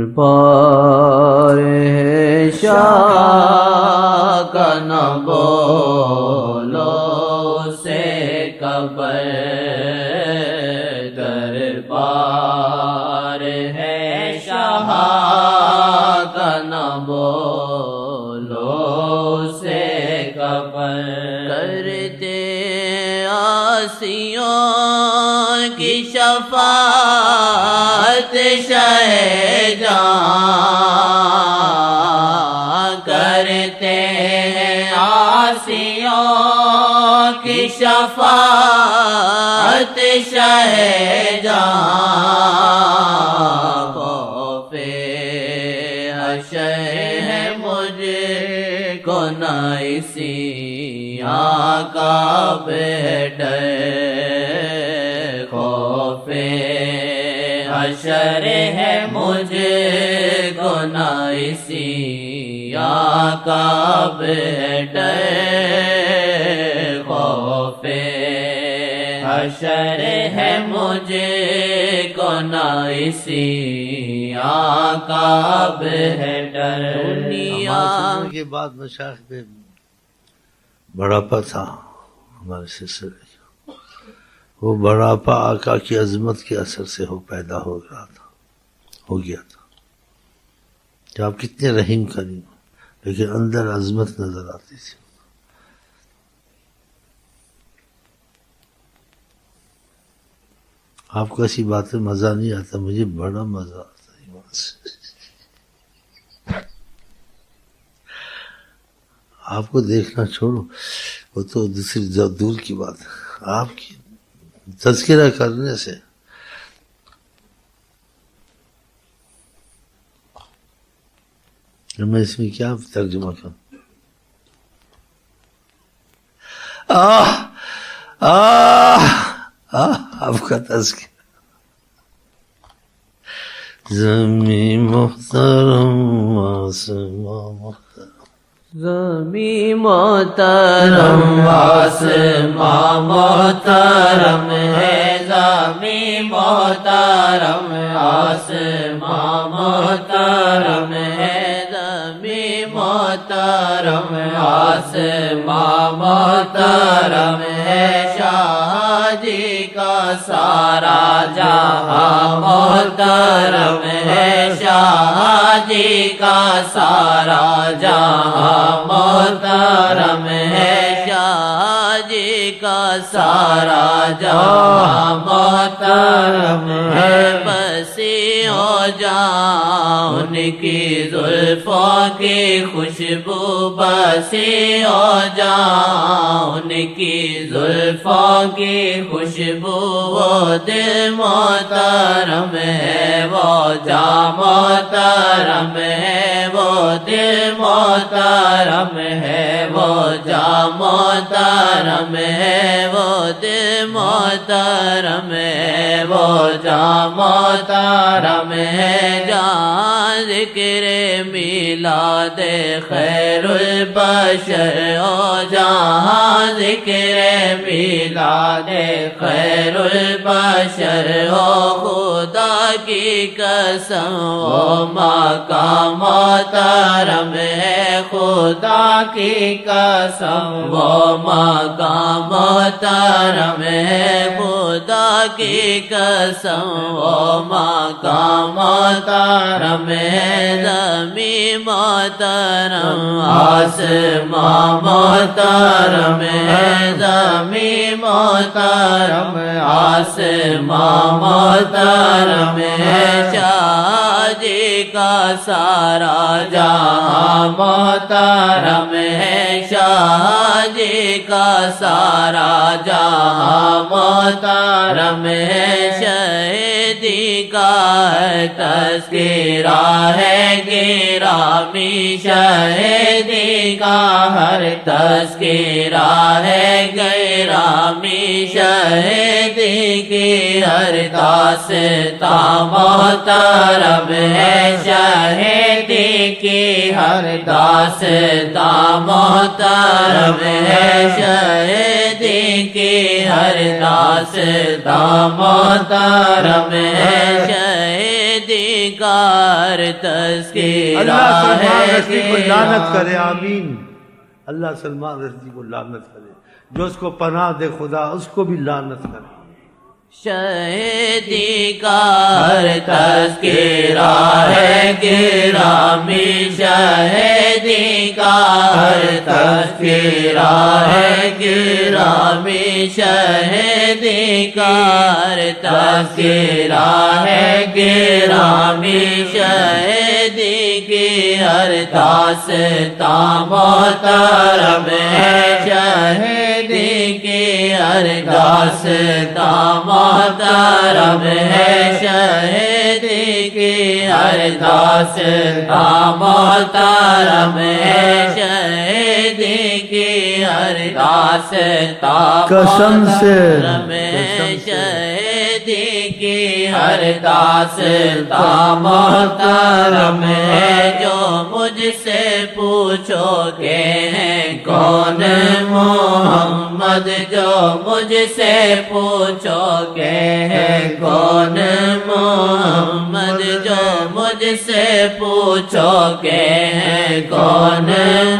دربار ہے شاہ کا نہ بولو سے قبر، دربار ہے شاہ کا نہ بولو سے قبر، کرتے آسیوں کی شفاعت شہ جان، کرتے ہیں آسیوں کی شفاعت شہ جان، خوف حشر ہے مجھ کو نہ اسی آقا پہ ڈر، خوف حشر ہے مجھ کو نہ اسی آقا پہ ڈر، خوف حشر ہے مجھ کو نہ اسی آقا پہ ڈر۔ دنیا کے بعد مشائخ پہ بڑھاپا تھا ہمارے سلسلے، وہ بڑھاپا آقا کی عظمت کے اثر سے ہو پیدا ہو گیا تھا کہ آپ کتنے رحیم کریم، لیکن اندر عظمت نظر آتی تھی۔ آپ کو ایسی باتیں مزہ نہیں آتا، مجھے بڑا مزہ آتا ایمان سے۔ آپ کو دیکھنا چھوڑو، وہ تو دوسری دور کی بات ہے، آپ کی تذکرہ کرنے سے میں اس میں کیا ترجمہ کروں؟ آپ کا تذکرہ، زمین محترم آسمان محترم، زمین محترم آسمان محترم ہے، زمین محترم آسمان محترم ہے، زمین محترم آسمان محترم ہے، شاہ جی کا سارا جہاں محترم ہے، شاہ جی کا سارا جہاں محترم ہے، شاہ جی کا سارا جہاں محترم ہے، بسی ہو جاؤ ان کی زلفوں کی خوشبو، بسی ہو جاؤ ان کی زلفوں کی خوشبو، وہ دل محترم ہے، وہ جا محترم ہے، وہ دل محترم ہے، وہ جا محترم ہے، وہ دل محترم ہے، وہ جا محترم ہے، جہاں ذکر میلاد خیر البشر ہو، جہاں ذکر میلاد خیر البشر ہو، خدا کی قسم وہ مقام محترم ہے، خدا کی قسم وہ مقام محترم ہے، خدا کی قسم وہ مقام محترم ہے، زمین محترم آسمان محترم ہے، زمین محترم آسمان محترم ہے، شاہ جی کا سارا جہاں محترم ہے، شاہ جی کا سارا جہاں محترم ہے، شہیدی کا تذکرہ ہے گرامی، شہیدی کا ہر تذکرہ ہے گرامی، شہیدی کی ہر داستاں محترم ہے، شہیدی کی ہر داستاں محترم ہے، شہیدی کی ہر داستاں محترم ہے، شہیدی شہیدی کا ہر تذکرہ اللہ سلمان ہے رشدی کو لعنت کرے، آمین۔ اللہ سلمان رشدی کو لعنت کرے، جو اس کو پناہ دے خدا اس کو بھی لعنت کرے۔ شہیدی کا ہر تذکرہ ہے گرامی، شہیدی کا ہر تذکرہ ہے گرامی، شہیدی کا ہر تذکرہ ہے گرامی، شہیدی کی ہر داستان محترم ہے، شہیدی کی ہر داستان محترم ہے، شہیدی کی ہر داستان محترم ہے، شہیدی کی ہر داستان قسم سے محترم ہے، شہیدی کی ہر داستان محترم ہے۔ جو مجھ سے پوچھو کہ ہیں کون محمد، جو مجھ سے پوچھو کہ ہیں کون محمد، جو مجھ سے پوچھو کہ ہیں کون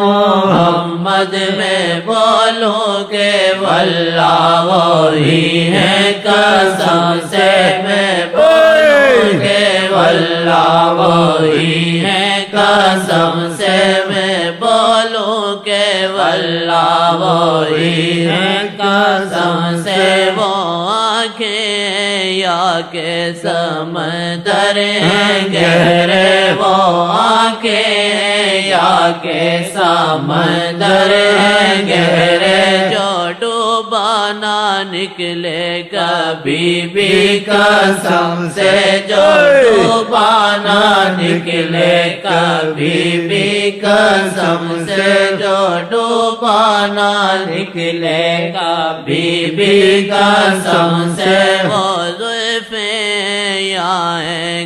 محمد، میں بولوں کہ واللہ وہی ہے، قسم سے میں بولوں کہ واللہ وہی ہے، قسم سے میں بولوں کہ واللہ وہی ہے، قسم سے وہ آنکھیں یا کہ سمندر ہیں گہرے، وہ آنکھیں یا کہ سمندر ہیں گہرے، جو ڈوبا نہ نکلے کبھی بھی، قسم سے جو ڈوبا نہ نکلے کبھی بھی، قسم سے جو ڈوبا نہ نکلے کبھی بھی، قسم سے وہ زلفیں یا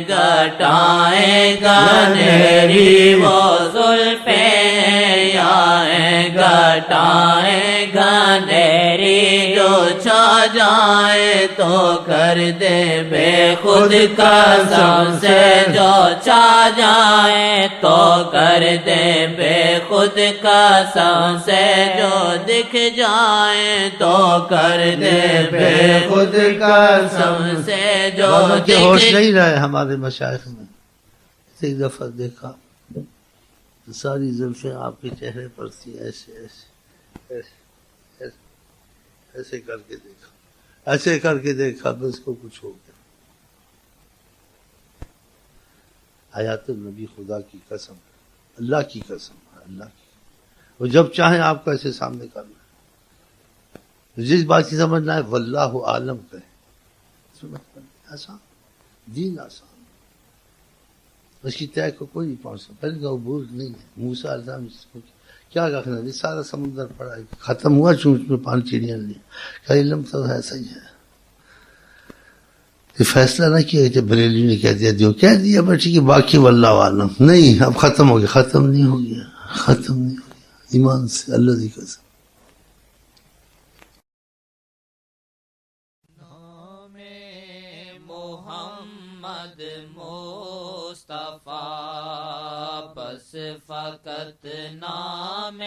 گٹائیں گنہری، وہ زلفیں یا گٹائیں گنہری، جو چھا جائے تو کر دے بے خود، قسم سے جو چھا جائے تو کر دے بے خود، قسم سے جو دکھ جائے تو کر دے بے خود، قسم سے جو ہوش دکھ نہیں رہے ہمارے مشائخ میں۔ ایک دفعہ دیکھا ساری زلفیں آپ کے چہرے پر تھی، ایسے ایسے ایسے ایسے کر کے دیکھا، ایسے کر کے دیکھا، بس کو کچھ ہو گیا۔ حیات النبی خدا کی قسم، اللہ کی قسم، اللہ کی، وہ جب چاہیں آپ کو ایسے سامنے کرنا ہے، جس بات کی سمجھنا ہے واللہ عالم کہے، آسان دین آسان، اس کی طے کو کوئی نہیں پہنچ سکتا۔ پہلے کا عبور نہیں ہے، موسیٰ علیہ السلام کیا رکھنا ہے، سارا سمندر پڑا ہے، ختم ہوا چونچ میں پانی چڑیاں نہیں، کہ علم تو ایسا ہی ہے۔ یہ فیصلہ نہ کیا کہ بریلی نے کہہ دیا، جو کہہ دیا بیٹھی کہ باقی واللہ عالم، نہیں اب ختم ہو گیا، ختم نہیں ہو گیا، ختم نہیں ہو گیا، ایمان سے اللہ کی قسم۔ محمد مصطفیٰ بس فقط نام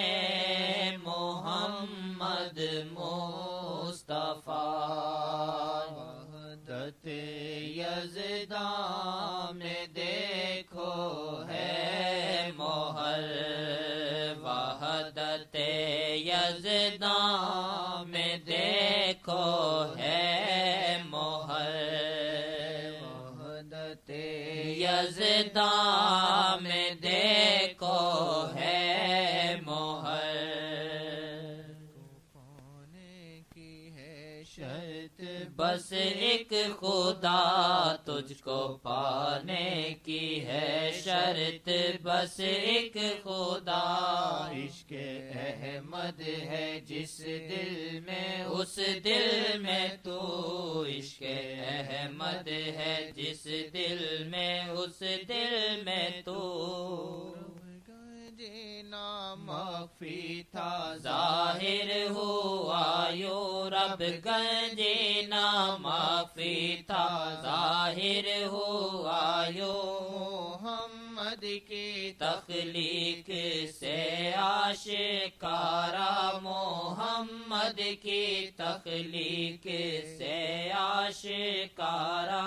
محمد مصطفیٰ، وحدت یزداں میں دیکھو ہے مہر، وحدت یزداں میں دیکھو ہے مہر، وحدت یزداں میں دیکھو ہے مہر، پانے کی ہے شرط بس ایک خدا، تجھ کو پانے کی ہے شرط بس ایک خدا، عشق احمد ہے جس دل میں اس دل میں تو، عشق احمد ہے جس دل میں اس دل میں تو، جینا مخفی تھا ظاہر ہوا یو رب گنجے نا مخفی تھا ظاہر ہوا یو محمد کی تخلیق سے آشکارا محمد کی تخلیق سے آشکارا